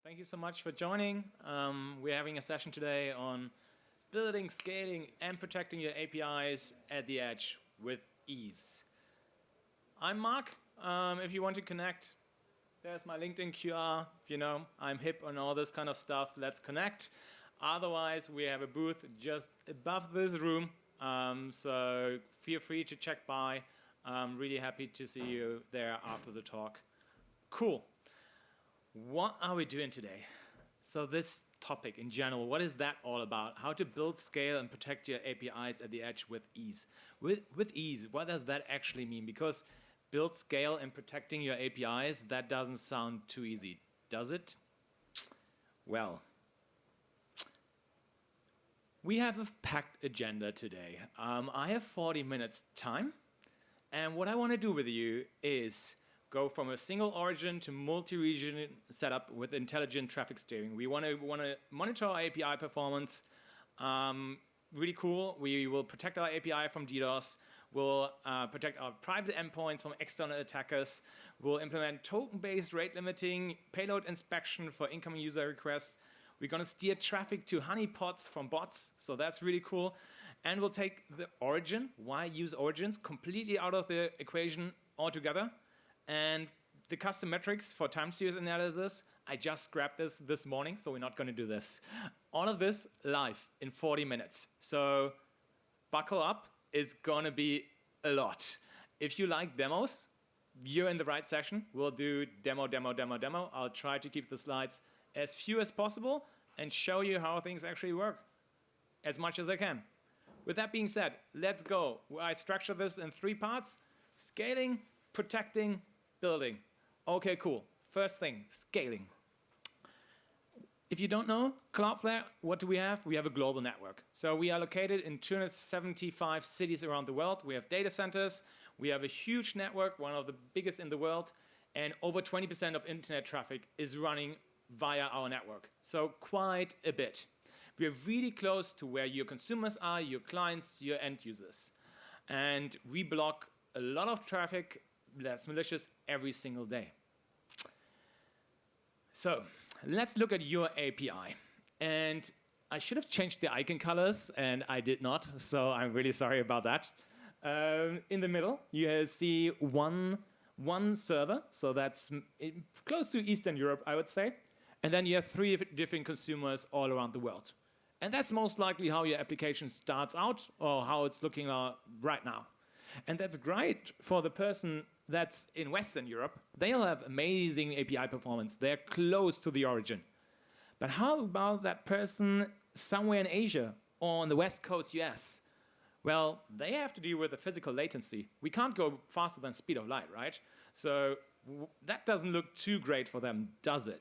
Thank you so much for joining. We're having a session today on building, scaling, and protecting your APIs at the edge with ease. I'm Mark. If you want to connect, there's my LinkedIn QR. You know, I'm hip on all this kind of stuff. Let's connect. Otherwise, we have a booth just above this room. So feel free to check by. I'm really happy to see you there after the talk. Cool. What are we doing today? So this topic in general, what is that all about? How to build, scale, and protect your APIs at the edge with ease. With ease, what does that actually mean? Because build, scale, and protecting your APIs, that doesn't sound too easy, does it? Well, we have a packed agenda today. I have 40 minutes time, and what I want to do with you is go from a single origin to multi-region setup with intelligent traffic steering. We want to monitor our API performance. Really cool. We will protect our API from DDoS. We'll protect our private endpoints from external attackers. We'll implement token-based rate limiting, payload inspection for incoming user requests. We're going to steer traffic to honeypots from bots, so that's really cool. And we'll take the origin, why use origins, completely out of the equation altogether. And the custom metrics for time series analysis, I just grabbed this morning, so we're not going to do this. All of this live in 40 minutes. So buckle up. It's going to be a lot. If you like demos, you're in the right session. We'll do demo. I'll try to keep the slides as few as possible and show you how things actually work as much as I can. With that being said, let's go. I structure this in 3 parts: scaling, protecting, building. Okay, cool. First thing, scaling. If you don't know, Cloudflare, what do we have? We have a global network. So we are located in 275 cities around the world. We have data centers. We have a huge network, one of the biggest in the world. And over 20% of internet traffic is running via our network. So quite a bit. We are really close to where your consumers are, your clients, your end users. And we block a lot of traffic that's malicious every single day. So let's look at your API. And I should have changed the icon colors, and I did not, so I'm really sorry about that. In the middle, you see one server, so that's close to Eastern Europe, I would say. And then you have 3 different consumers all around the world. And that's most likely how your application starts out, or how it's looking right now. And that's great for the person that's in Western Europe. They'll have amazing API performance. They're close to the origin. But how about that person somewhere in Asia or on the West Coast US? Well, they have to deal with the physical latency. We can't go faster than speed of light, right? So that doesn't look too great for them, does it?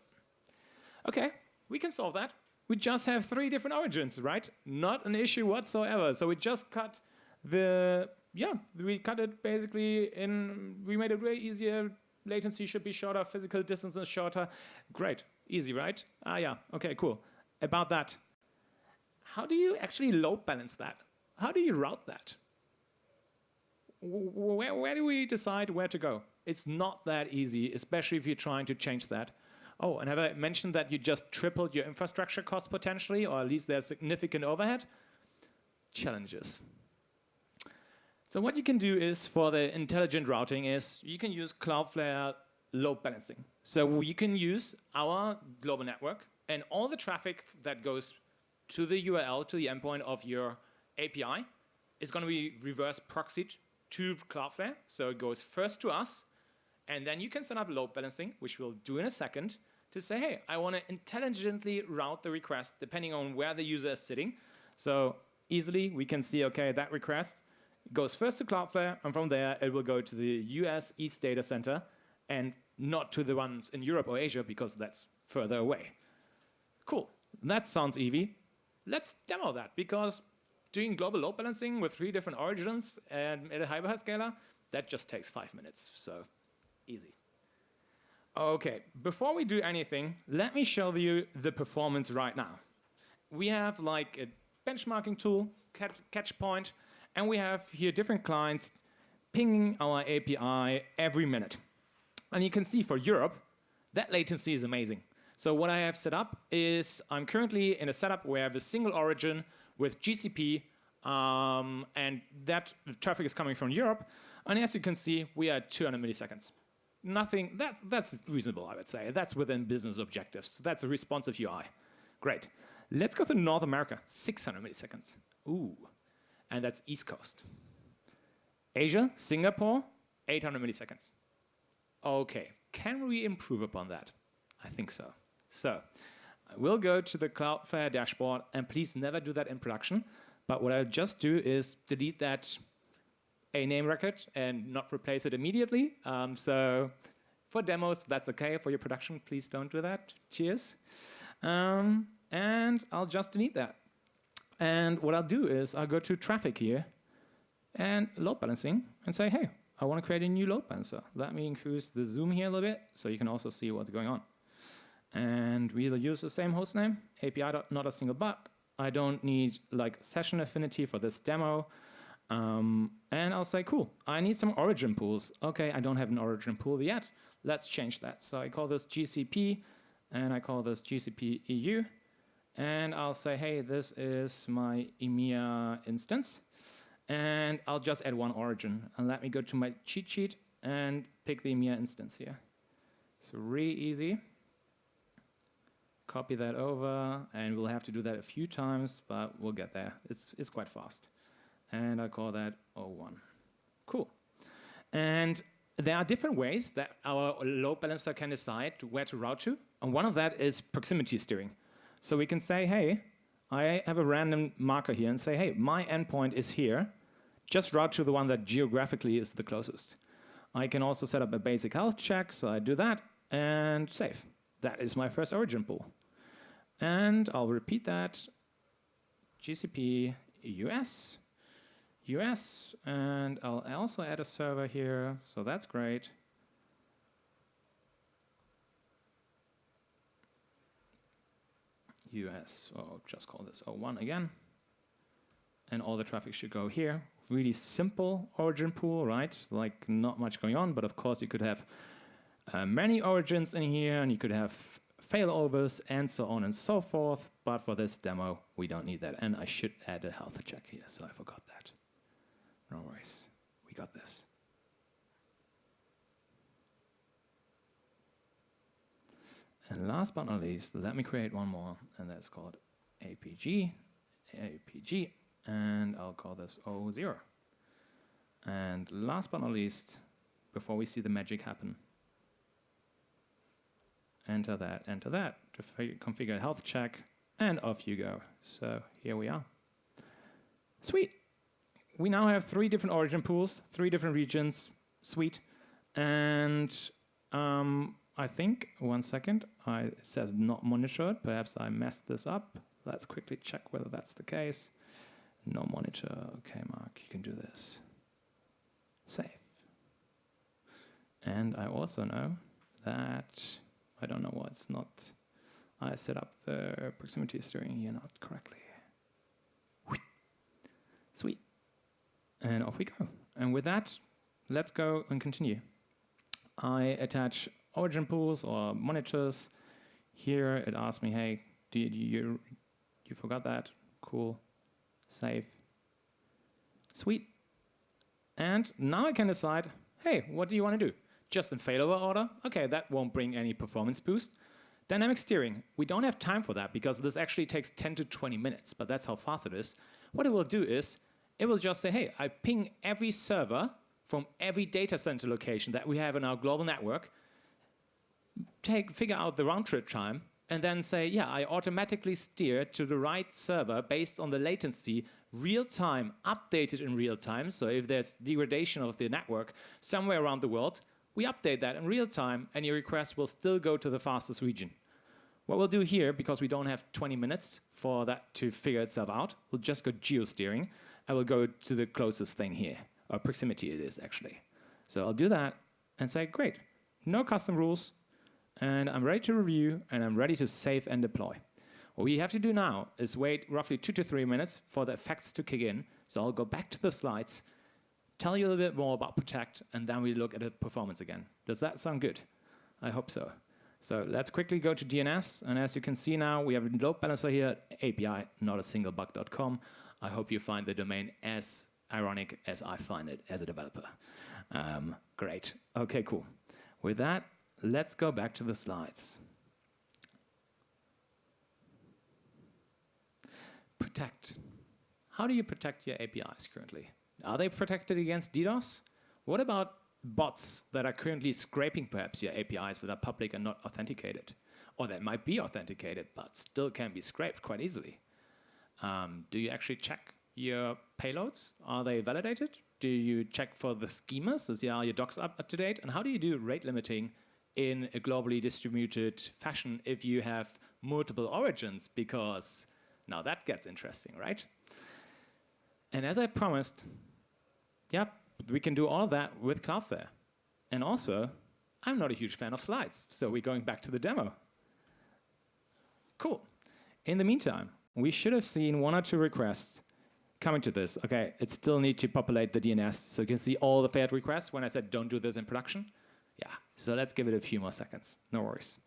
Okay, we can solve that. We just have 3 different origins, right? Not an issue whatsoever. So we just cut we cut it basically we made it way easier. Latency should be shorter, physical distance is shorter. Great, easy, right? Yeah, okay, cool. About that, how do you actually load balance that? How do you route that? Where do we decide where to go? It's not that easy, especially if you're trying to change that. Oh, and have I mentioned that you just tripled your infrastructure cost potentially, or at least there's significant overhead? Challenges. So what you can do is, for the intelligent routing, is you can use Cloudflare load balancing. So you can use our global network, and all the traffic that goes to the URL, to the endpoint of your API, is going to be reverse proxied to Cloudflare. So it goes first to us, and then you can set up load balancing, which we'll do in a second, to say, hey, I want to intelligently route the request depending on where the user is sitting. So easily we can see, okay, that request goes first to Cloudflare, and from there it will go to the US East data center, and not to the ones in Europe or Asia, because that's further away. Cool. That sounds easy. Let's demo that, because doing global load balancing with 3 different origins and at a hyperscaler, that just takes 5 minutes. So easy. Okay, before we do anything, let me show you the performance right now. We have like a benchmarking tool, catch point, and we have here different clients pinging our API every minute. And you can see for Europe, that latency is amazing. So what I have set up is I'm currently in a setup where I have a single origin with GCP, and that traffic is coming from Europe. And as you can see, we are at 200 milliseconds. Nothing, that's reasonable, I would say. That's within business objectives. That's a responsive UI. Great. Let's go to North America, 600 milliseconds. Ooh, and that's East Coast. Asia, Singapore, 800 milliseconds. Okay, can we improve upon that? I think so. So, I will go to the Cloudflare dashboard, and please never do that in production. But what I'll just do is delete that a name record and not replace it immediately. So for demos, that's okay. For your production, please don't do that. Cheers. And I'll just delete that. And what I'll do is I'll go to traffic here and load balancing and say, hey, I want to create a new load balancer. Let me increase the zoom here a little bit so you can also see what's going on. And we'll use the same hostname, API.not a single but. I don't need like session affinity for this demo. And I'll say, cool, I need some origin pools. Okay, I don't have an origin pool yet. Let's change that. So I call this GCP, and I call this GCP EU. And I'll say, hey, this is my EMEA instance. And I'll just add one origin. And let me go to my cheat sheet and pick the EMEA instance here. So really easy. Copy that over, and we'll have to do that a few times, but we'll get there. It's quite fast. And I call that 01. Cool. And there are different ways that our load balancer can decide where to route to. And one of that is proximity steering. So we can say, hey, I have a random marker here and say, hey, my endpoint is here. Just route to the one that geographically is the closest. I can also set up a basic health check. So I do that and save. That is my first origin pool. And I'll repeat that. GCP US. US, and I'll also add a server here, so that's great. US, so just call this 01 again. And all the traffic should go here. Really simple origin pool, right? Like not much going on, but of course you could have many origins in here, and you could have failovers and so on and so forth. But for this demo, we don't need that. And I should add a health check here, so I forgot that. No worries, we got this. And last but not least, let me create one more, and that's called APG, and I'll call this 00. And last but not least, before we see the magic happen, enter that to configure a health check, and off you go. So here we are. Sweet. We now have 3 different origin pools, 3 different regions. Sweet. And I think, one second, it says not monitored. Perhaps I messed this up. Let's quickly check whether that's the case. No monitor. Okay, Mark, you can do this. Save. And I also know that, I don't know why it's not, I set up the proximity steering here not correctly. Sweet. And off we go. And with that, let's go and continue. I attach origin pools or monitors. Here it asks me, hey, you forgot that? Cool. Save. Sweet. And now I can decide, hey, what do you want to do? Just in failover order? Okay, that won't bring any performance boost. Dynamic steering. We don't have time for that because this actually takes 10 to 20 minutes, but that's how fast it is. What it will do is, it will just say, hey, I ping every server from every data center location that we have in our global network, figure out the round trip time, and then say, yeah, I automatically steer to the right server based on the latency, real time, updated in real time. So if there's degradation of the network somewhere around the world, we update that in real time, and your request will still go to the fastest region. What we'll do here, because we don't have 20 minutes for that to figure itself out, we'll just go geo-steering. I will go to the closest thing here, or proximity it is actually. So I'll do that and say, great, no custom rules, and I'm ready to review, and I'm ready to save and deploy. What we have to do now is wait roughly 2 to 3 minutes for the effects to kick in. So I'll go back to the slides, tell you a little bit more about Protect, and then we look at the performance again. Does that sound good? I hope so. So let's quickly go to DNS. And as you can see now, we have a load balancer here, API, notasinglepub.com. I hope you find the domain as ironic as I find it as a developer. Great. OK, cool. With that, let's go back to the slides. Protect. How do you protect your APIs currently? Are they protected against DDoS? What about bots that are currently scraping perhaps your APIs that are public and not authenticated? Or that might be authenticated, but still can be scraped quite easily. Do you actually check your payloads? Are they validated? Do you check for the schemas? Are your docs up to date? And how do you do rate limiting in a globally distributed fashion if you have multiple origins? Because now that gets interesting, right? And as I promised, yep, we can do all of that with Cloudflare. And also, I'm not a huge fan of slides, so we're going back to the demo. Cool. In the meantime, we should have seen 1 or 2 requests coming to this. OK, it still needs to populate the DNS, so you can see all the failed requests when I said don't do this in production. Yeah, so let's give it a few more seconds. No worries.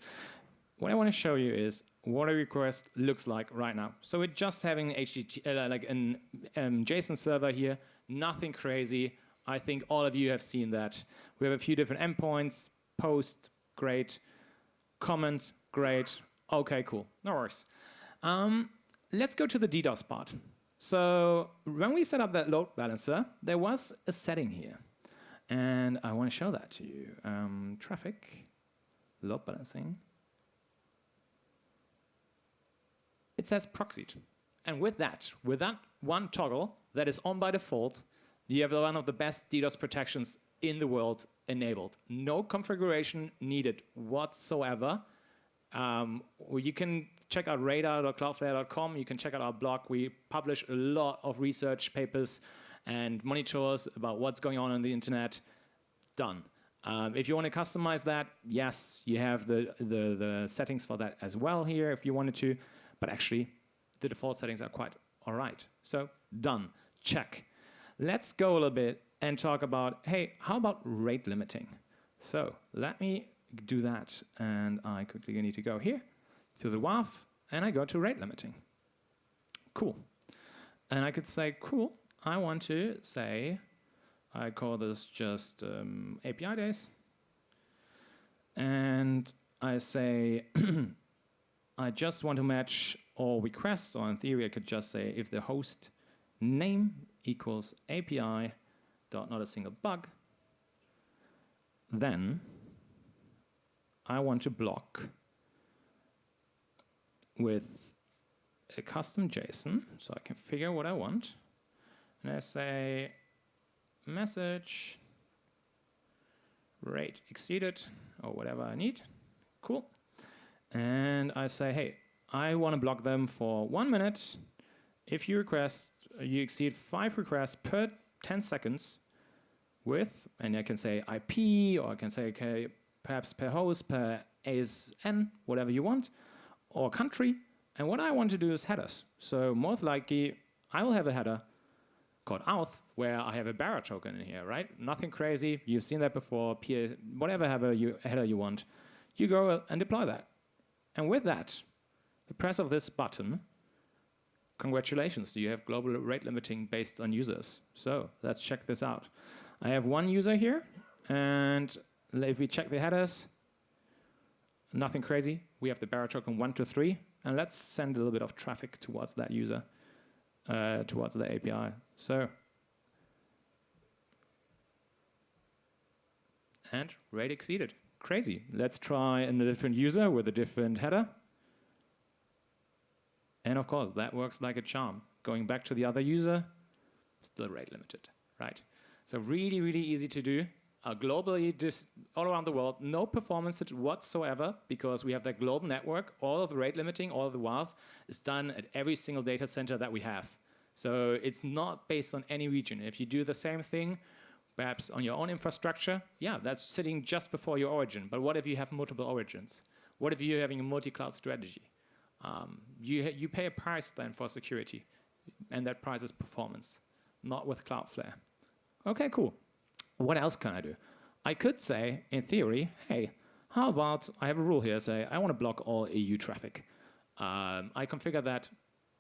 What I want to show you is what a request looks like right now. So we're just having an JSON server here, nothing crazy. I think all of you have seen that. We have a few different endpoints, post, great, comment, great. OK, cool, no worries. Let's go to the DDoS part. So when we set up that load balancer, there was a setting here. And I want to show that to you. Traffic, load balancing. It says proxied. And with that one toggle that is on by default, you have one of the best DDoS protections in the world enabled. No configuration needed whatsoever. You can check out radar.cloudflare.com. You can check out our blog. We publish a lot of research papers and monitors about what's going on the internet. Done. If you want to customize that, yes, you have the settings for that as well here if you wanted to. But actually, the default settings are quite all right. So done. Check. Let's go a little bit and talk about, hey, how about rate limiting? So let me do that. And I quickly need to go here to the WAF, and I go to rate limiting. Cool. And I could say, cool, I want to say, I call this just API days. And I say, I just want to match all requests, or in theory, I could just say if the host name equals API dot not a single bug, then I want to block with a custom JSON, so I can figure what I want. And I say message rate exceeded, or whatever I need. Cool. And I say, hey, I want to block them for 1 minute. If you exceed 5 requests per 10 seconds with, and I can say IP, or I can say, okay, perhaps per host, per ASN, whatever you want, or country. And what I want to do is headers. So most likely, I will have a header called auth, where I have a bearer token in here, right? Nothing crazy. You've seen that before. Whatever header you want, you go and deploy that. And with that, the press of this button, congratulations, you have global rate limiting based on users. So let's check this out. I have one user here, and if we check the headers, nothing crazy. We have the bearer token 1 to 3, and let's send a little bit of traffic towards that user, towards the API. So, and rate exceeded. Crazy. Let's try a different user with a different header. And of course, that works like a charm. Going back to the other user, still rate limited, right? So really, really easy to do. Globally, all around the world, no performance whatsoever, because we have that global network. All of the rate limiting, all of the WAF is done at every single data center that we have. So it's not based on any region. If you do the same thing, perhaps on your own infrastructure, yeah, that's sitting just before your origin. But what if you have multiple origins? What if you're having a multi-cloud strategy? You pay a price then for security, and that price is performance, not with Cloudflare. OK, cool. What else can I do? I could say, in theory, hey, How about, I have a rule here, say, I want to block all EU traffic. I configure that.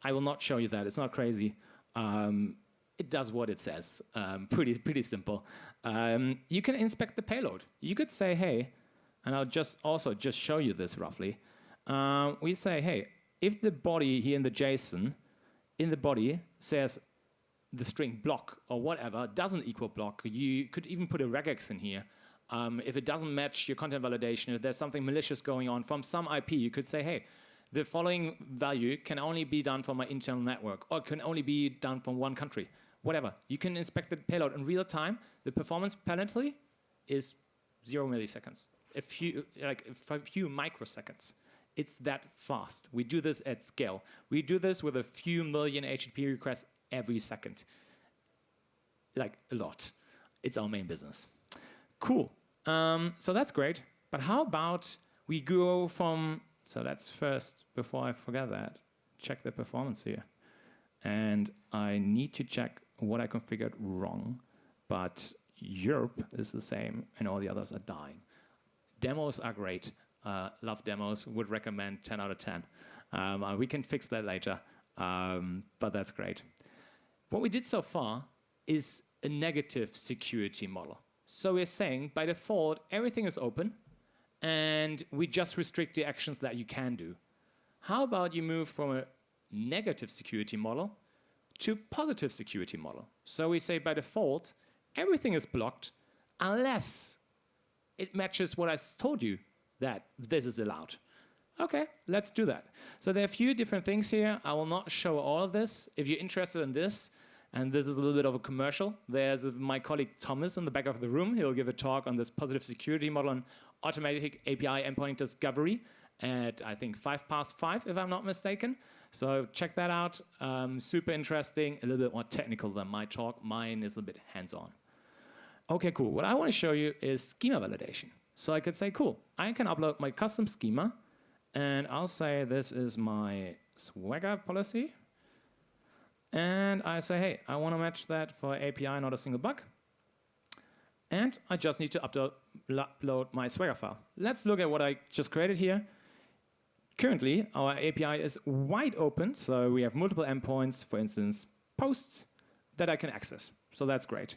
I will not show you that. It's not crazy. It does what it says. Pretty simple. You can inspect the payload. You could say, hey, and I'll just show you this roughly. We say, hey, if the body here in the JSON, in the body says the string block or whatever doesn't equal block, you could even put a regex in here. If it doesn't match your content validation, if there's something malicious going on from some IP, you could say, hey, the following value can only be done from my internal network or can only be done from one country, whatever. You can inspect the payload in real time. The performance penalty is 0 milliseconds, a few microseconds. It's that fast. We do this at scale. We do this with a few million HTTP requests every second. Like a lot. It's our main business. Cool. So that's great. But how about we go from, so let's first, before I forget that, check the performance here. And I need to check what I configured wrong. But Europe is the same and all the others are dying. Demos are great. Love demos, would recommend 10 out of 10. We can fix that later, but that's great. What we did so far is a negative security model. So we're saying, by default, everything is open, and we just restrict the actions that you can do. How about you move from a negative security model to positive security model? So we say, by default, everything is blocked unless it matches what I told you, that this is allowed. Okay, let's do that. So there are a few different things here. I will not show all of this. If you're interested in this, and this is a little bit of a commercial, there's my colleague Thomas in the back of the room. He'll give a talk on this positive security model on automatic API endpoint discovery at, I think, 5:05, if I'm not mistaken. So check that out. Super interesting, a little bit more technical than my talk. Mine is a little bit hands-on. Okay, cool. What I want to show you is schema validation. So I could say, cool, I can upload my custom schema, and I'll say this is my Swagger policy. And I say, hey, I want to match that for API, not a single bug. And I just need to upload my Swagger file. Let's look at what I just created here. Currently, our API is wide open, so we have multiple endpoints, for instance, posts that I can access. So that's great.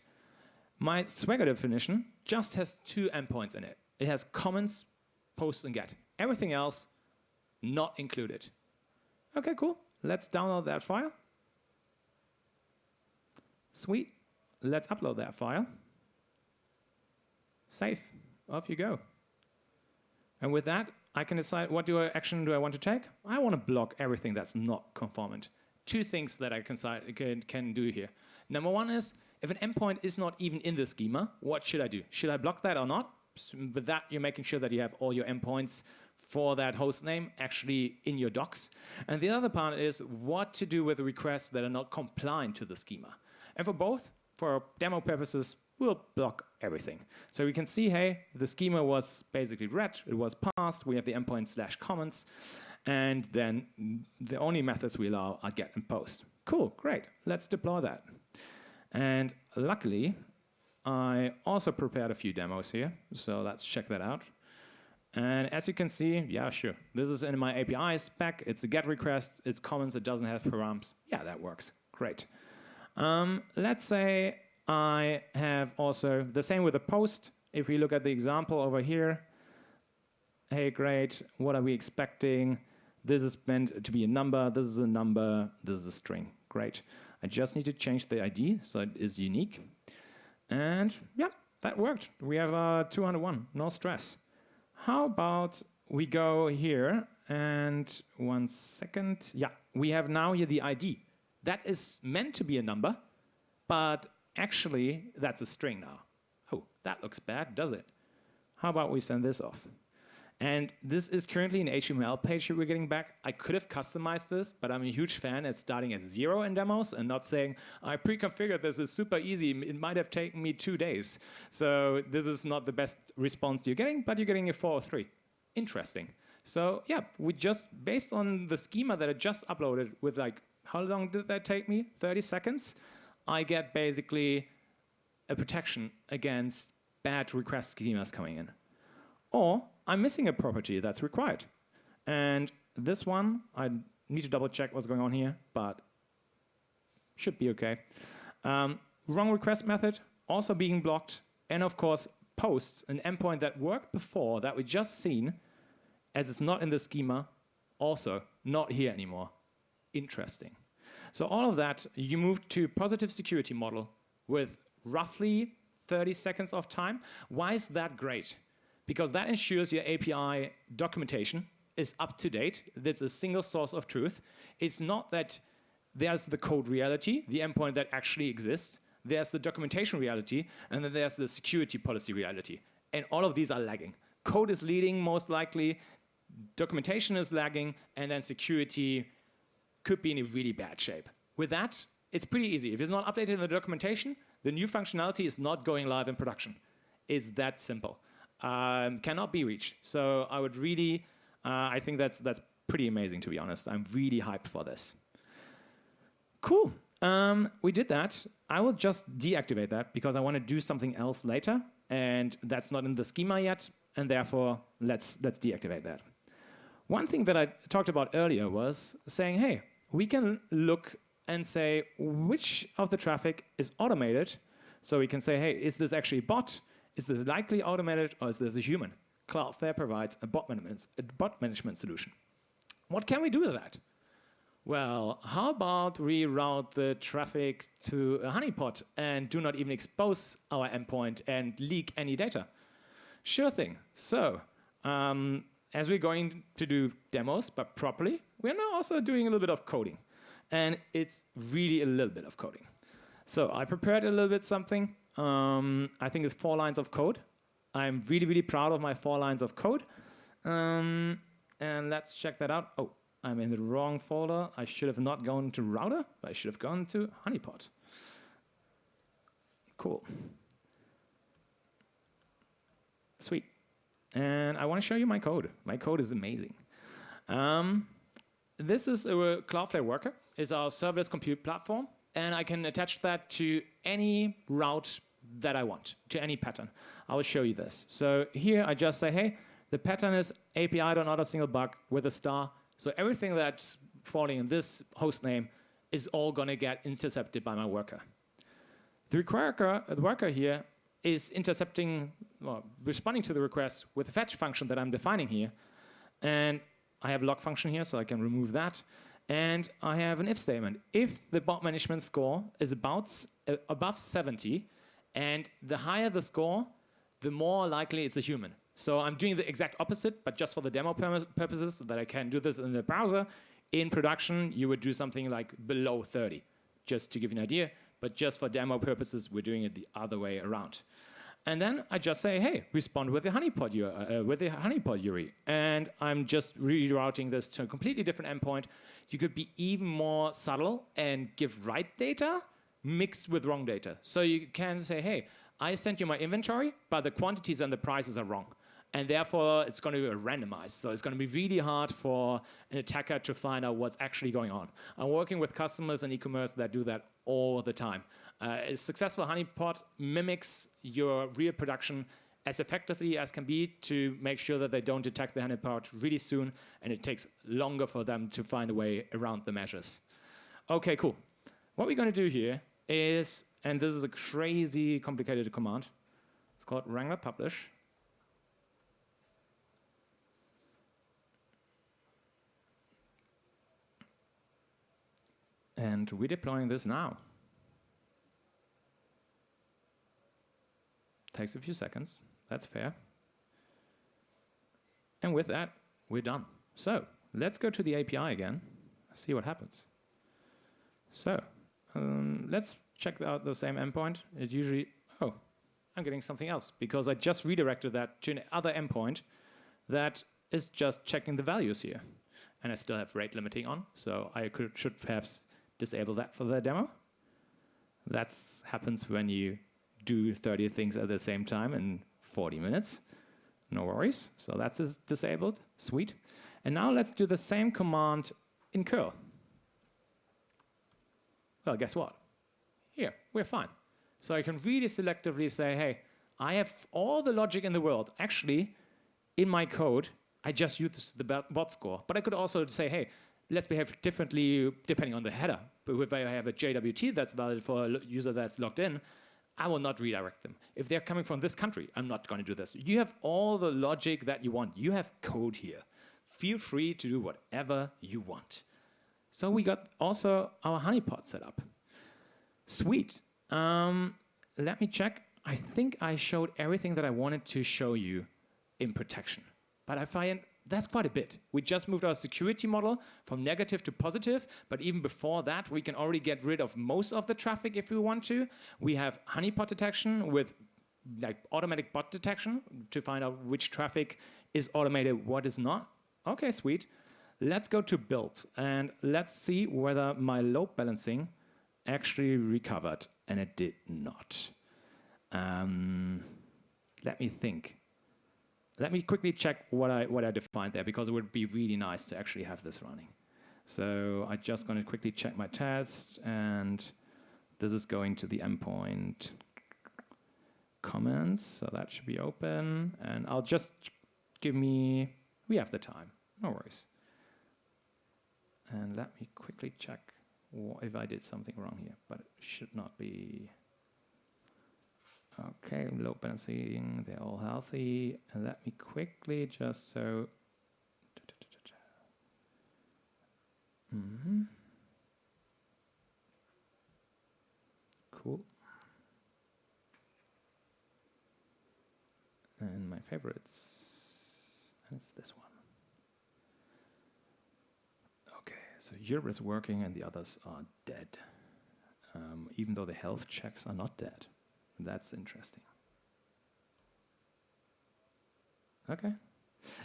My Swagger definition just has 2 endpoints in it. It has comments, post, and get. Everything else, not included. Okay, cool. Let's download that file. Sweet. Let's upload that file. Save. Off you go. And with that, I can decide what action do I want to take. I want to block everything that's not conformant. 2 things that I can do here. Number 1 is, if an endpoint is not even in the schema, what should I do? Should I block that or not? With that, you're making sure that you have all your endpoints for that host name actually in your docs. And the other part is what to do with requests that are not compliant to the schema. And for both, for demo purposes, we'll block everything. So we can see, hey, the schema was basically read, it was passed, we have the endpoint /comments, and then the only methods we allow are get and post. Cool, great, let's deploy that. And luckily, I also prepared a few demos here, so let's check that out. And as you can see, yeah, sure, this is in my API spec, it's a GET request, it's comments, it doesn't have params. Yeah, that works, great. Let's say I have also the same with the post. If we look at the example over here, hey, great, what are we expecting? This is meant to be a number, this is a number, this is a string, great. I just need to change the ID so it is unique. And yeah, that worked. We have 201, no stress. How about we go here and 1 second. Yeah, we have now here the ID. That is meant to be a number, but actually that's a string now. Oh, that looks bad, does it? How about we send this off? And this is currently an HTML page that we're getting back. I could have customized this, but I'm a huge fan at starting at 0 in demos and not saying, I pre-configured this, is super easy. It might have taken me 2 days. So this is not the best response you're getting, but you're getting a 403. Interesting. So yeah, we just, based on the schema that I just uploaded with like, how long did that take me? 30 seconds. I get basically a protection against bad request schemas coming in. Or I'm missing a property that's required. And this one, I need to double check what's going on here, but should be okay. Wrong request method, also being blocked. And of course, posts, an endpoint that worked before that we just seen, as it's not in the schema, also not here anymore. Interesting. So all of that, you moved to positive security model with roughly 30 seconds of time. Why is that great? Because that ensures your API documentation is up to date. That's a single source of truth. It's not that there's the code reality, the endpoint that actually exists. There's the documentation reality, and then there's the security policy reality. And all of these are lagging. Code is leading, most likely. Documentation is lagging, and then security could be in a really bad shape. With that, it's pretty easy. If it's not updated in the documentation, the new functionality is not going live in production. It's that simple. Cannot be reached. So I would really, I think that's pretty amazing, to be honest. I'm really hyped for this. Cool. We did that. I will just deactivate that because I want to do something else later, and that's not in the schema yet, and therefore let's deactivate that. One thing that I talked about earlier was saying, hey, we can look and say which of the traffic is automated. So we can say, hey, is this actually a bot? Is this likely automated, or is this a human? Cloudflare provides a bot management solution. What can we do with that? Well, how about we route the traffic to a honeypot and do not even expose our endpoint and leak any data? Sure thing. So, as we're going to do demos, but properly, we're now also doing a little bit of coding. And it's really a little bit of coding. So I prepared a little bit something. I think it's 4 lines of code. I'm really, really proud of my 4 lines of code. And let's check that out. Oh, I'm in the wrong folder. I should have not gone to router, but I should have gone to honeypot. Cool. Sweet. And I want to show you my code. My code is amazing. This is a Cloudflare worker. It's our serverless compute platform. And I can attach that to any route that I want, to any pattern. I will show you this. So here I just say, hey, the pattern is API.NotASingleBug with a star. So everything that's falling in this host name is all going to get intercepted by my worker. The worker here is intercepting, well, responding to the request with a fetch function that I'm defining here. And I have log function here, so I can remove that. And I have an if statement. If the bot management score is above 70, and the higher the score, the more likely it's a human. So I'm doing the exact opposite, but just for the demo purposes, so that I can do this in the browser. In production, you would do something like below 30, just to give you an idea. But just for demo purposes, we're doing it the other way around. And then I just say, hey, respond with the honeypot URI. And I'm just rerouting this to a completely different endpoint. You could be even more subtle and give right data mixed with wrong data. So you can say, hey, I sent you my inventory, but the quantities and the prices are wrong. And therefore, it's going to be randomized. So it's going to be really hard for an attacker to find out what's actually going on. I'm working with customers in e-commerce that do that all the time. A successful honeypot mimics your real production as effectively as can be to make sure that they don't detect the honeypot really soon, and it takes longer for them to find a way around the measures. Okay, cool. What we're going to do here is, and this is a crazy complicated command, it's called wrangler publish. And we're deploying this now. Takes a few seconds. That's fair. And with that, we're done. So let's go to the API again, see what happens. So let's check out the same endpoint. It usually, oh, I'm getting something else because I just redirected that to another endpoint that is just checking the values here. And I still have rate limiting on, so I should perhaps disable that for the demo. That happens when you do 30 things at the same time in 40 minutes. No worries. So that's disabled. Sweet. And now let's do the same command in curl. Well, guess what? Here, we're fine. So I can really selectively say, hey, I have all the logic in the world. Actually, in my code, I just use the bot score. But I could also say, hey, let's behave differently depending on the header. But if I have a JWT that's valid for a user that's logged in, I will not redirect them. If they're coming from this country, I'm not going to do this. You have all the logic that you want. You have code here. Feel free to do whatever you want. So we got also our honeypot set up. Sweet. Let me check. I think I showed everything that I wanted to show you in protection. But I find that's quite a bit. We just moved our security model from negative to positive, but even before that, we can already get rid of most of the traffic if we want to. We have honeypot detection with like automatic bot detection to find out which traffic is automated, what is not. Okay, sweet. Let's go to build, and let's see whether my load balancing actually recovered, and it did not. Let me think. Let me quickly check what I defined there, because it would be really nice to actually have this running. So I'm just going to quickly check my test, and this is going to the endpoint comments, so that should be open. And I'll just we have the time, no worries. And let me quickly check if I did something wrong here, but it should not be. Okay, load balancing, they're all healthy. And let me quickly just so. Cool. And my favorites, and it's this one. Okay, so Europe is working and the others are dead. Even though the health checks are not dead. That's interesting. Okay.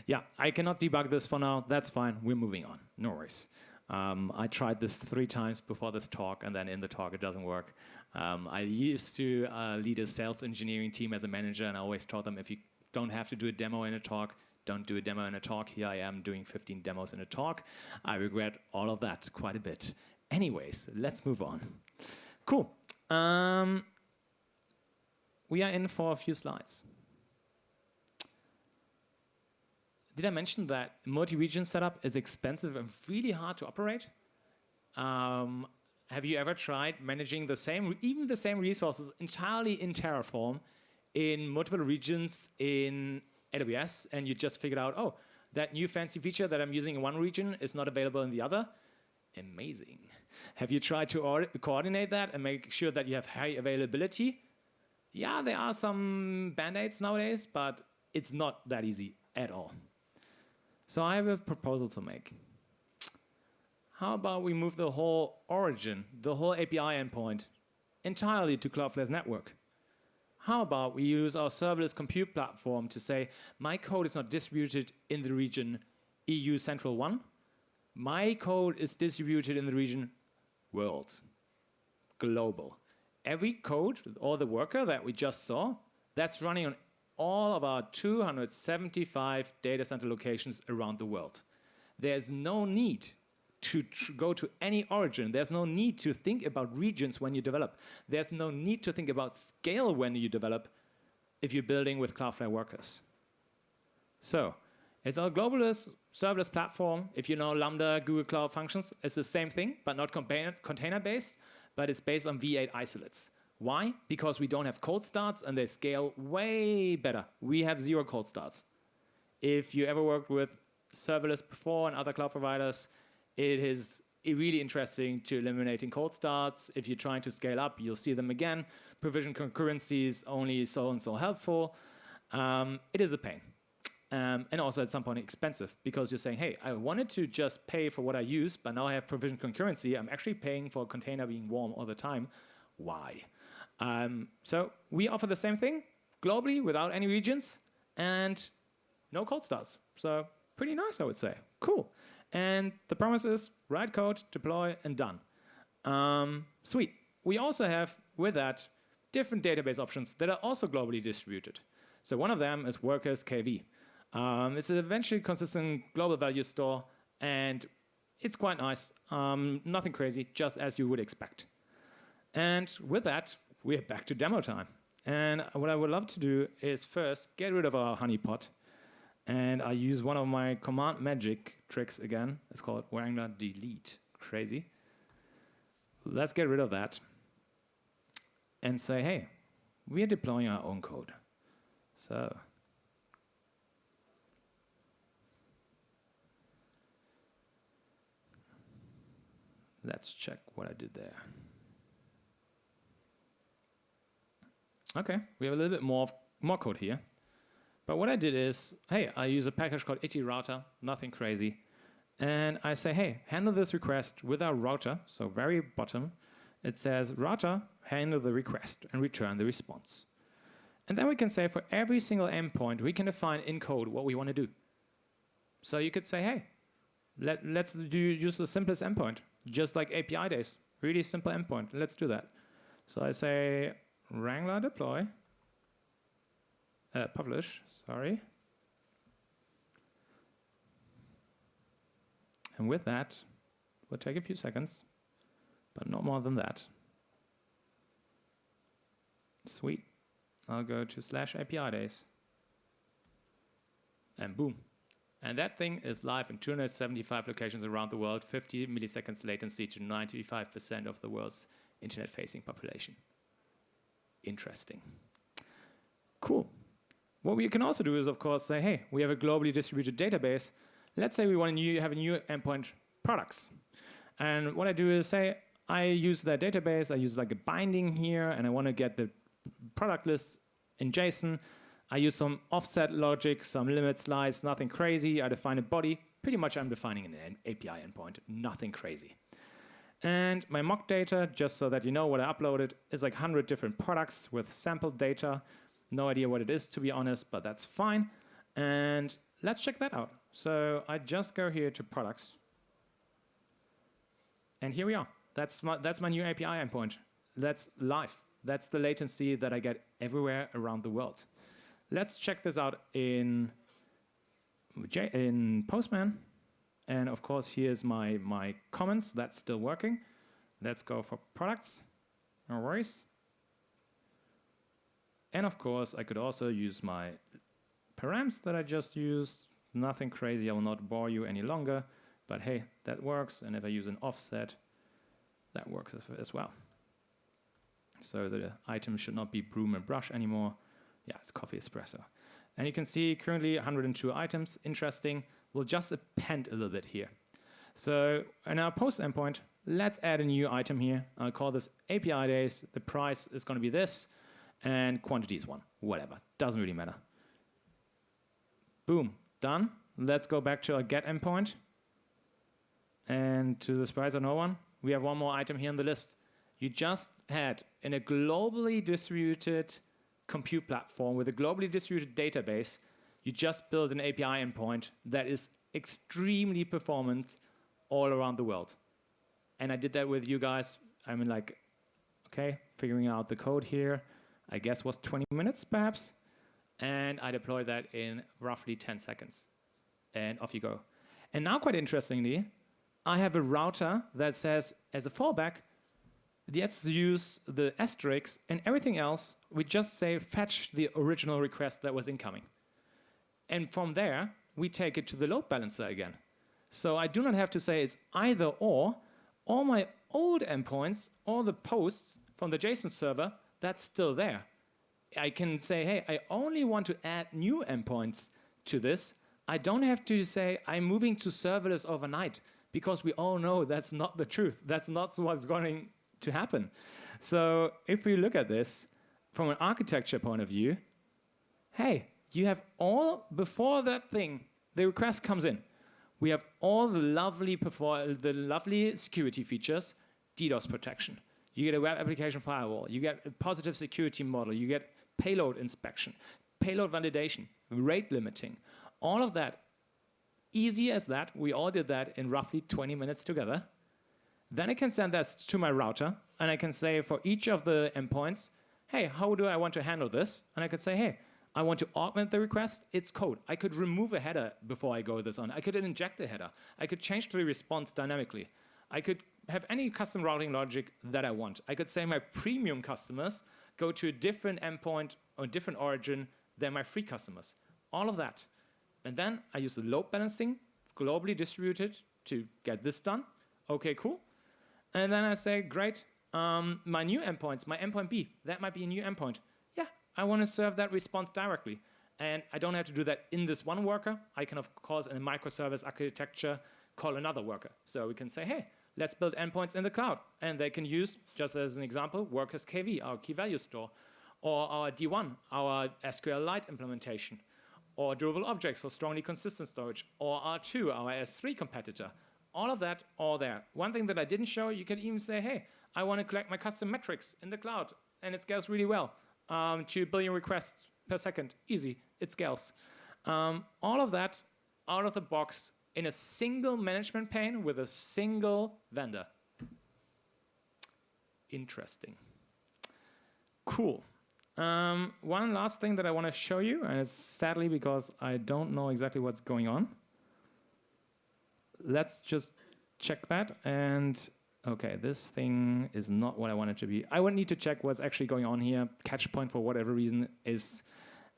Yeah, I cannot debug this for now. That's fine. We're moving on. No worries. I tried this 3 times before this talk, and then in the talk it doesn't work. I used to lead a sales engineering team as a manager, and I always taught them if you don't have to do a demo in a talk, don't do a demo in a talk. Here I am doing 15 demos in a talk. I regret all of that quite a bit. Anyways, let's move on. Cool. We are in for a few slides. Did I mention that multi-region setup is expensive and really hard to operate? Have you ever tried managing even the same resources entirely in Terraform in multiple regions in AWS, and you just figured out, oh, that new fancy feature that I'm using in one region is not available in the other? Amazing. Have you tried to coordinate that and make sure that you have high availability? Yeah, there are some band-aids nowadays, but it's not that easy at all. So I have a proposal to make. How about we move the whole origin, the whole API endpoint, entirely to Cloudflare's network? How about we use our serverless compute platform to say, my code is not distributed in the region EU Central 1. My code is distributed in the region world, global. Every code, or the worker that we just saw, that's running on all of our 275 data center locations around the world. There's no need to go to any origin. There's no need to think about regions when you develop. There's no need to think about scale when you develop if you're building with Cloudflare workers. So it's our globalist serverless platform. If you know Lambda, Google Cloud Functions, it's the same thing, but not container-based, but it's based on V8 isolates. Why? Because we don't have cold starts and they scale way better. We have 0 cold starts. If you ever worked with serverless before and other cloud providers, it is really interesting to eliminating cold starts. If you're trying to scale up, you'll see them again. Provision concurrency is only so and so helpful. It is a pain. And also at some point expensive, because you're saying, hey, I wanted to just pay for what I use, but now I have provision concurrency. I'm actually paying for a container being warm all the time. Why? So we offer the same thing globally without any regions and no cold starts. So pretty nice, I would say. Cool. And the promise is write code, deploy, and done. Sweet. We also have, with that, different database options that are also globally distributed. So one of them is Workers KV. It's an eventually consistent global value store, and it's quite nice. Nothing crazy, just as you would expect. And with that, we're back to demo time. And what I would love to do is first get rid of our honeypot And I use one of my command magic tricks again. It's called Wrangler delete. Crazy. Let's get rid of that and say, hey, we are deploying our own code. So let's check what I did there. Okay, we have a little bit more code here. But what I did is, hey, I use a package called router, nothing crazy. And I say, hey, handle this request with our router. So very bottom, it says, router, handle the request and return the response. And then we can say for every single endpoint, we can define in code what we want to do. So you could say, hey, let's use the simplest endpoint, just like API days. Really simple endpoint. Let's do that. So I say Wrangler deploy, publish, sorry. And with that, we'll take a few seconds, but not more than that. Sweet. I'll go to /APIdays. And boom. And that thing is live in 275 locations around the world, 50 milliseconds latency to 95% of the world's internet-facing population. Interesting. Cool. What we can also do is, of course, say, hey, we have a globally distributed database. Let's say we want to have a new endpoint products. And what I do is say, I use that database, I use like a binding here, and I want to get the product list in JSON. I use some offset logic, some limit slides, nothing crazy. I define a body. Pretty much I'm defining an API endpoint, nothing crazy. And my mock data, just so that you know what I uploaded, is like 100 different products with sampled data. No idea what it is, to be honest, but that's fine. And let's check that out. So I just go here to products. And here we are. That's my new API endpoint. That's live. That's the latency that I get everywhere around the world. Let's check this out in Postman. And of course, here's my comments. That's still working. Let's go for products. No worries. And of course, I could also use my params that I just used. Nothing crazy. I will not bore you any longer. But hey, that works. And if I use an offset, that works as well. So the item should not be broom and brush anymore. Yeah, it's coffee espresso. And you can see currently 102 items. Interesting. We'll just append a little bit here. So in our post endpoint, let's add a new item here. I'll call this API days. The price is going to be this. And quantity is 1. Whatever. Doesn't really matter. Boom. Done. Let's go back to our get endpoint. And to the surprise of no one, we have one more item here on the list. You just had, in a globally distributed compute platform with a globally distributed database, you just built an API endpoint that is extremely performant all around the world. And I did that with you guys. I mean, like, okay, figuring out the code here, I guess was 20 minutes perhaps. And I deployed that in roughly 10 seconds. And off you go. And now, quite interestingly, I have a router that says, as a fallback, let's use the asterisk, and everything else, we just say fetch the original request that was incoming. And from there, we take it to the load balancer again. So I do not have to say it's either or. All my old endpoints, all the posts from the JSON server, that's still there. I can say, hey, I only want to add new endpoints to this. I don't have to say I'm moving to serverless overnight, because we all know that's not the truth. That's not what's going to happen. So if we look at this from an architecture point of view, hey, you have all, before that thing, the request comes in, we have all the lovely security features, DDoS protection. You get a web application firewall, you get a positive security model, you get payload inspection, payload validation, rate limiting, all of that. Easy as that, we all did that in roughly 20 minutes together. Then I can send that to my router, and I can say for each of the endpoints, hey, how do I want to handle this? And I could say, hey, I want to augment the request. It's code. I could remove a header before I go this on. I could inject a header. I could change the response dynamically. I could have any custom routing logic that I want. I could say my premium customers go to a different endpoint or different origin than my free customers. All of that. And then I use the load balancing, globally distributed, to get this done. Okay, cool. And then I say, great, my new endpoints, my endpoint B, that might be a new endpoint. Yeah, I want to serve that response directly. And I don't have to do that in this one worker. I can, of course, in a microservice architecture, call another worker. So we can say, hey, let's build endpoints in the cloud. And they can use, just as an example, workers KV, our key value store, or our D1, our SQLite implementation, or durable objects for strongly consistent storage, or R2, our S3 competitor. All of that, all there. One thing that I didn't show, you can even say, hey, I want to collect my custom metrics in the cloud, and it scales really well. 2 billion requests per second, easy, it scales. All of that out of the box in a single management pane with a single vendor. Interesting. Cool. One last thing that I want to show you, and it's sadly because I don't know exactly what's going on. Let's just check that. And okay, this thing is not what I want it to be. I would need to check what's actually going on here. Catchpoint, for whatever reason, is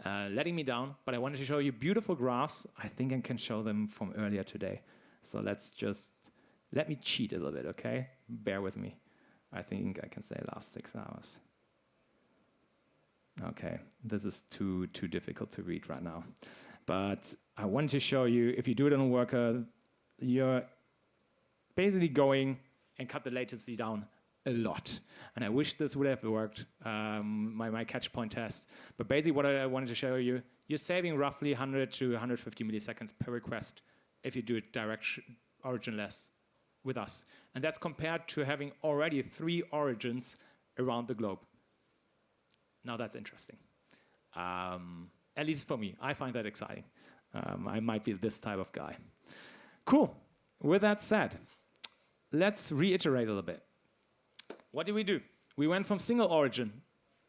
letting me down. But I wanted to show you beautiful graphs. I think I can show them from earlier today. So let me cheat a little bit, okay? Bear with me. I think I can say last 6 hours. Okay, this is too difficult to read right now. But I wanted to show you, if you do it on a worker, you're basically going and cut the latency down a lot. And I wish this would have worked, my catch point test. But basically what I wanted to show you, you're saving roughly 100 to 150 milliseconds per request if you do it originless with us. And that's compared to having already 3 origins around the globe. Now that's interesting. At least for me, I find that exciting. I might be this type of guy. Cool. With that said, let's reiterate a little bit. What did we do? We went from single origin.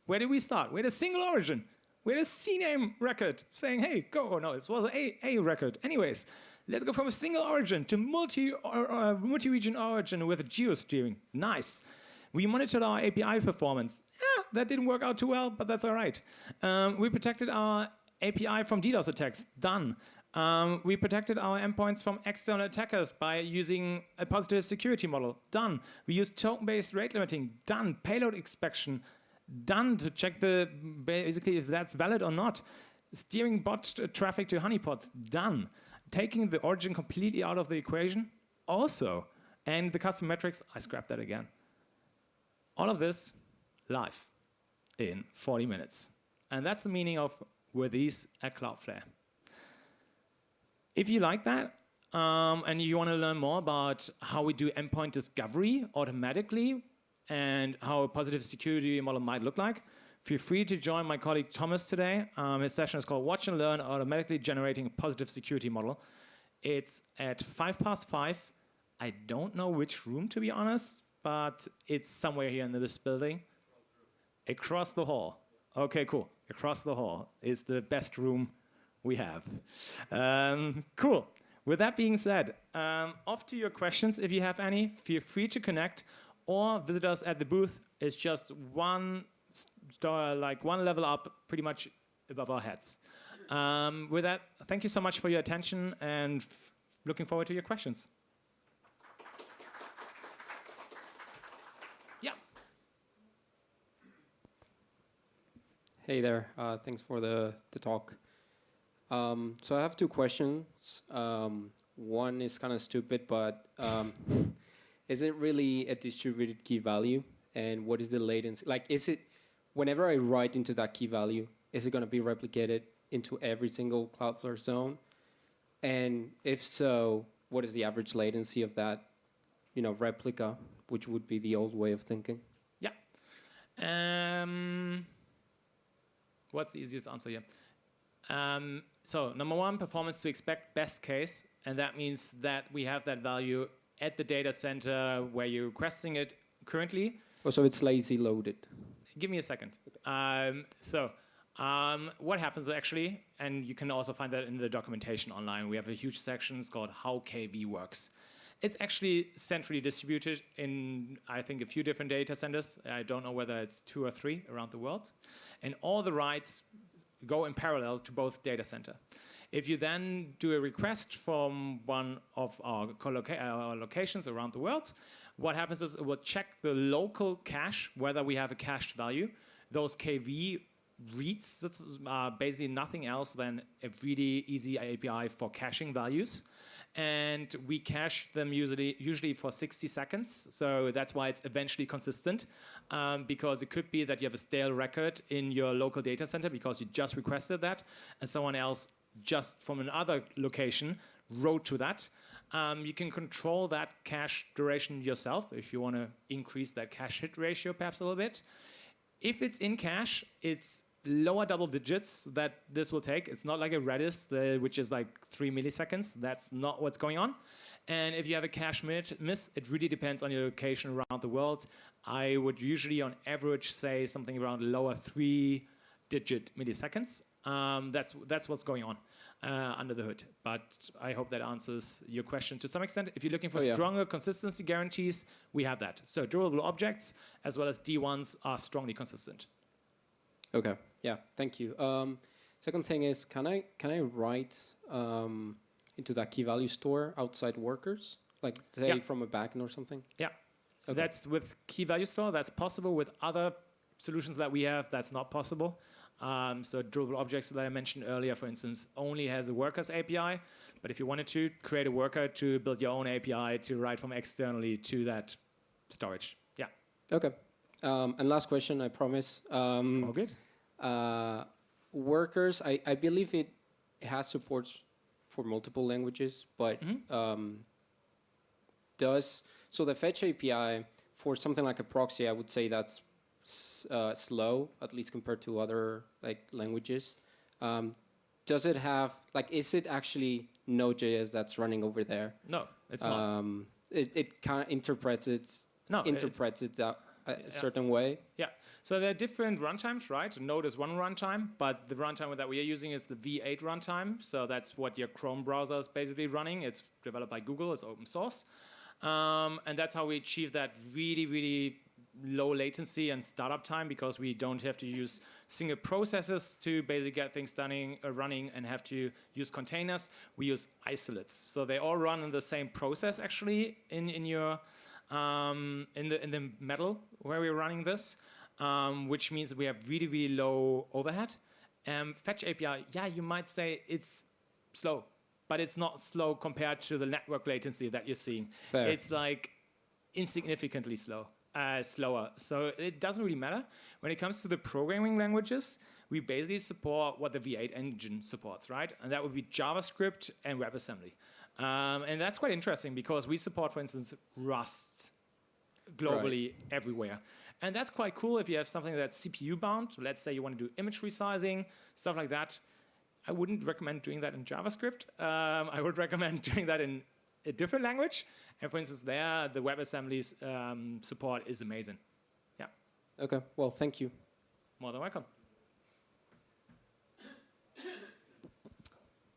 Where did we start? We had a single origin. We had a CNAME record saying, hey, go. Oh, no, this was an A record. Anyways, let's go from a single origin to multi-region origin with geosteering. Nice. We monitored our API performance. Yeah, that didn't work out too well, but that's all right. We protected our API from DDoS attacks. Done. We protected our endpoints from external attackers by using a positive security model. Done. We used token-based rate limiting. Done. Payload inspection. Done to check basically if that's valid or not. Steering bot traffic to honeypots. Done. Taking the origin completely out of the equation. Also. And the custom metrics, I scrapped that again. All of this live in 40 minutes. And that's the meaning of with these at Cloudflare. If you like that, and you want to learn more about how we do endpoint discovery automatically and how a positive security model might look like, feel free to join my colleague Thomas today. His session is called Watch and Learn Automatically Generating a Positive Security Model. It's at 5:05. I don't know which room, to be honest, but it's somewhere here in this building. Across the hall. Okay, cool. Across the hall is the best room we have. Cool. With that being said, off to your questions. If you have any, feel free to connect or visit us at the booth. It's just one level up, pretty much above our heads. With that, thank you so much for your attention and looking forward to your questions. Yeah. Hey there. Thanks for the talk. So I have 2 questions. One is kind of stupid, but is it really a distributed key value? And what is the latency? Like, is it, whenever I write into that key value, is it going to be replicated into every single Cloudflare zone? And if so, what is the average latency of that, replica, which would be the old way of thinking? Yeah. What's the easiest answer here? So number 1, performance to expect, best case, and that means that we have that value at the data center where you're requesting it currently. Oh, so it's lazy loaded. Give me a second. What happens actually, and you can also find that in the documentation online, we have a huge section called How KV Works. It's actually centrally distributed in, I think, a few different data centers. I don't know whether it's 2 or 3 around the world. And all the writes go in parallel to both data center. If you then do a request from one of our locations around the world, what happens is it will check the local cache, whether we have a cached value. Those KV reads, that's basically nothing else than a really easy API for caching values. And we cache them usually for 60 seconds. So that's why it's eventually consistent, because it could be that you have a stale record in your local data center because you just requested that, and someone else just from another location wrote to that. You can control that cache duration yourself if you want to increase that cache hit ratio perhaps a little bit. If it's in cache, it's lower double digits that this will take. It's not like a Redis, which is like 3 milliseconds. That's not what's going on. And if you have a cache miss, it really depends on your location around the world. I would usually, on average, say something around lower 3-digit milliseconds. That's what's going on under the hood. But I hope that answers your question to some extent. If you're looking for stronger consistency guarantees, we have that. So durable objects as well as D1s are strongly consistent. Okay. Yeah. Thank you. Second thing is, can I write into that key value store outside workers, like say from a backend or something? Yeah. Okay. That's with key value store. That's possible. With other solutions that we have, that's not possible. So durable objects that I mentioned earlier, for instance, only has a workers API. But if you wanted to create a worker to build your own API to write from externally to that storage. Yeah. Okay. And last question, I promise. All good. Workers, I believe it has support for multiple languages, but so the fetch API for something like a proxy, I would say that's slow, at least compared to other languages. Does it have, is it actually Node.js that's running over there? No, it's not. It kind of interprets it a certain way. Yeah, so there are different runtimes, right? Node is one runtime, but the runtime that we are using is the V8 runtime. So that's what your Chrome browser is basically running. It's developed by Google, it's open source. And that's how we achieve that really, really low latency and startup time, because we don't have to use single processes to basically get things running and have to use containers. We use isolates. So they all run in the same process actually in the metal where we're running this, which means we have really, really low overhead. Fetch API, yeah, you might say it's slow, but it's not slow compared to the network latency that you're seeing. Fair. It's like insignificantly slower. So it doesn't really matter. When it comes to the programming languages, we basically support what the V8 engine supports, right? And that would be JavaScript and WebAssembly. And that's quite interesting because we support, for instance, Rust globally everywhere. And that's quite cool if you have something that's CPU bound. Let's say you want to do image resizing, stuff like that. I wouldn't recommend doing that in JavaScript. I would recommend doing that in a different language. And for instance, there, the WebAssembly's support is amazing. Yeah. Okay, well, thank you. More than welcome.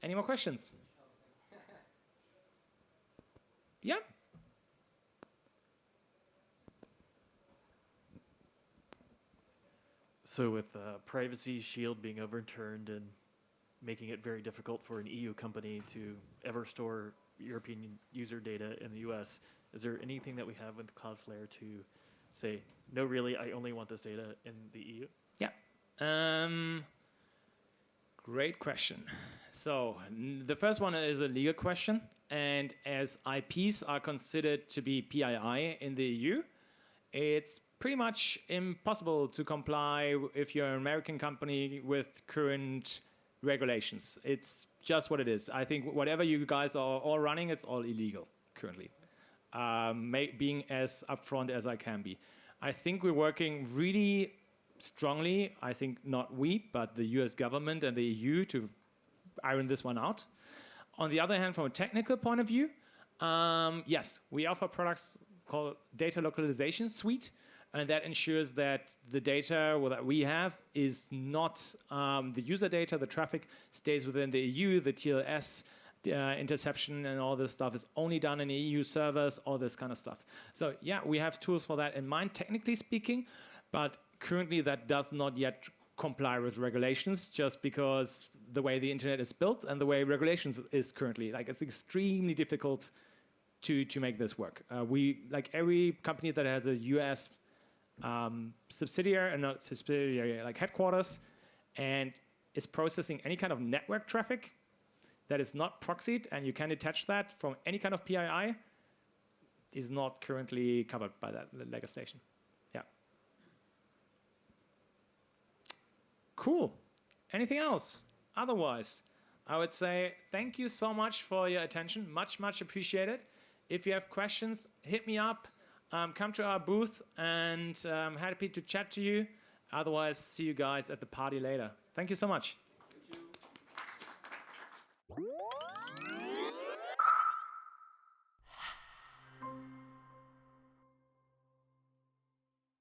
Any more questions? Yeah. So with Privacy Shield being overturned and making it very difficult for an EU company to ever store European user data in the US, is there anything that we have with Cloudflare to say, no, really, I only want this data in the EU? Yeah. Great question. So the first one is a legal question. And as IPs are considered to be PII in the EU, it's pretty much impossible to comply if you're an American company with current regulations. It's just what it is. I think whatever you guys are all running, it's all illegal currently. Being as upfront as I can be. I think we're working really strongly, I think not we, but the US government and the EU to iron this one out. On the other hand, from a technical point of view, yes, we offer products called Data Localization Suite, and that ensures that the data that we have is not the user data, the traffic stays within the EU, the TLS interception and all this stuff is only done in EU servers, all this kind of stuff. So yeah, we have tools for that in mind, technically speaking, but currently that does not yet comply with regulations just because the way the internet is built and the way regulations is currently. Like, it's extremely difficult to make this work. We, like every company that has a US subsidiary, not subsidiary, like headquarters, and is processing any kind of network traffic that is not proxied, and you can detach that from any kind of PII, is not currently covered by that legislation. Yeah. Cool. Anything else? Otherwise, I would say thank you so much for your attention. Much, much appreciated. If you have questions, hit me up. Come to our booth, and I'm happy to chat to you. Otherwise, see you guys at the party later. Thank you so much.